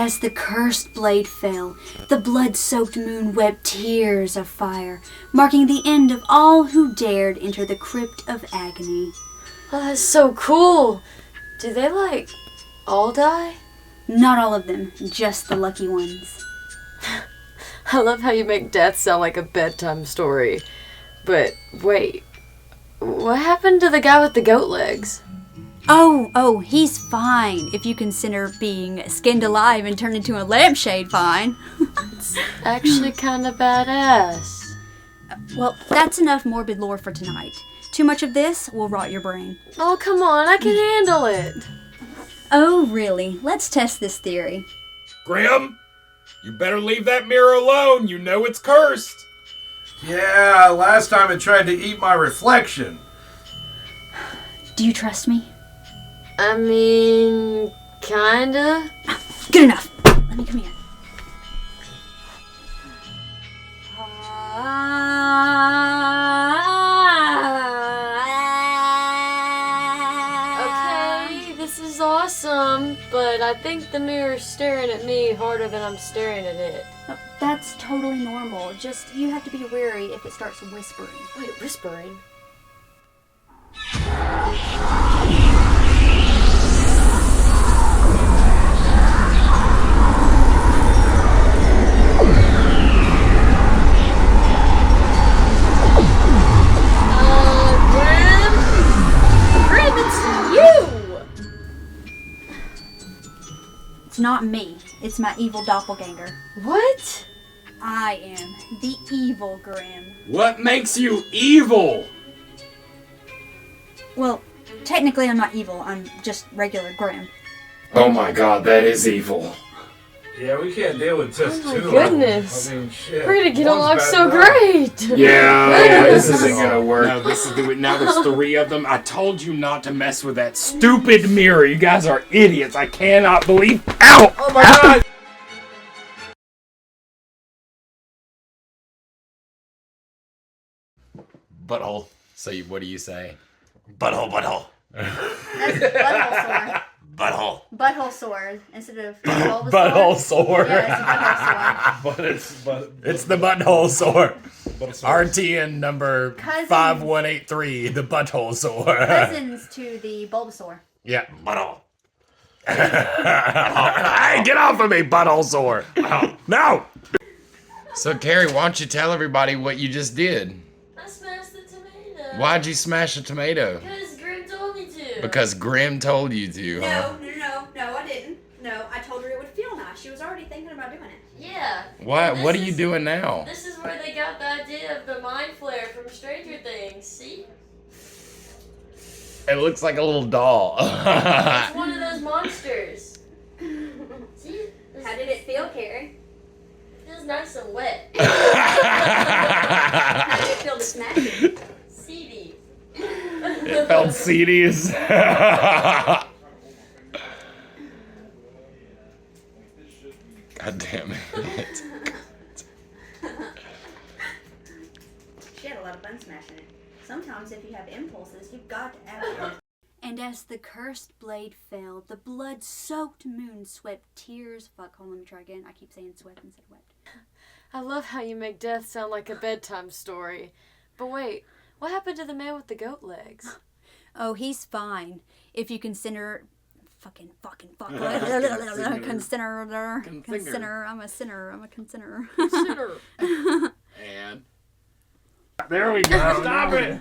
as the cursed blade fell, the blood-soaked moon wept tears of fire, marking the end of all who dared enter the crypt of agony. Oh, that's so cool. Do they, all die? Not all of them, just the lucky ones. I love how you make death sound like a bedtime story. But, wait. What happened to the guy with the goat legs? Oh, he's fine, if you consider being skinned alive and turned into a lampshade fine. It's actually kind of badass. Well, that's enough morbid lore for tonight. Too much of this will rot your brain. Oh, come on, I can handle it. Oh, really? Let's test this theory. Grim, you better leave that mirror alone. You know it's cursed. Yeah, last time it tried to eat my reflection. Do you trust me? I mean, kinda. Good enough. Let me come here. Okay, this is awesome, but I think the mirror's staring at me harder than I'm staring at it. Oh, that's totally normal. Just, you have to be wary if it starts whispering. Wait, whispering? Grim, it's you! It's not me. It's my evil doppelganger. What? I am the evil Grim. What makes you evil? Well, technically I'm not evil. I'm just regular Grim. Oh my god, that is evil. Yeah, we can't deal with just Oh my two. goodness. I mean, shit. We're gonna get One's along bad so enough. great! Yeah, this isn't gonna work. Now there's 3 of them. I told you not to mess with that stupid mirror. You guys are idiots. I cannot believe. Ow! Oh my god! Butthole. So what do you say? Butthole. That's butthole sword. Butthole. Butthole sword instead of Bulbasaur. Butthole sword. Yeah, It's the butthole sword. But RTN number Cousins. 5183, the butthole sword. Cousins to the Bulbasaur. Yeah. Butthole. Hey, get off of me, butthole sword. No! So, Carrie, why don't you tell everybody what you just did? I smashed the tomato. Why'd you smash a tomato? Because Grim told me to. Because Grim told you to, huh? No, I didn't. No, I told her it would feel nice. She was already thinking about doing it. Yeah. What are you doing now? This is where they got the idea of the mind flare from Stranger Things. See? It looks like a little doll. It's one of those monsters. See? How did it feel, Carrie? It feels nice and wet. How did it feel to smash it? Seedy. It felt seedy as... God damn it. She had a lot of fun smashing it. Sometimes if you have impulses, you've got to act it. And as the cursed blade fell, the blood-soaked moon swept tears. Fuck, hold on, let me try again. I keep saying swept instead of wept. I love how you make death sound like a bedtime story. But wait, what happened to the man with the goat legs? Oh, he's fine. If you consider... Consider. I'm a sinner. Consider. And... There we go. Stop it!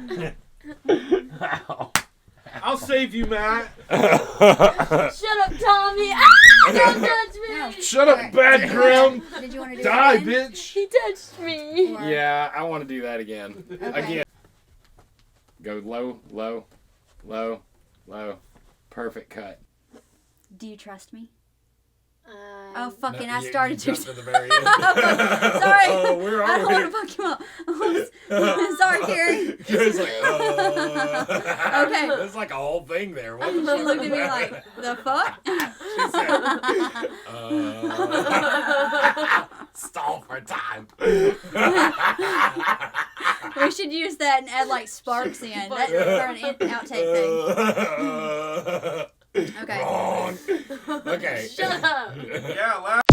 Ow. I'll save you, Matt. Shut up, Tommy! Ah! Don't touch me! Shut up, bad Grim. Did you want to do Die, it again? bitch. He touched me. Or- Yeah, I want to do that again. Okay. Again. Go low, low, low, low. Perfect cut. Do you trust me? Oh, Oh, fucking, I started to... to the very end. Sorry. Oh, we're I don't already... want to fuck you up. Sorry, Carrie. It's like, Okay. There's like a whole thing there. What She the fuck looked was at me that? like, the fuck? She said, stall for time. We should use that and add like sparks in. That's for an outtake thing. Okay. Wrong. Okay. Shut up. Yeah, last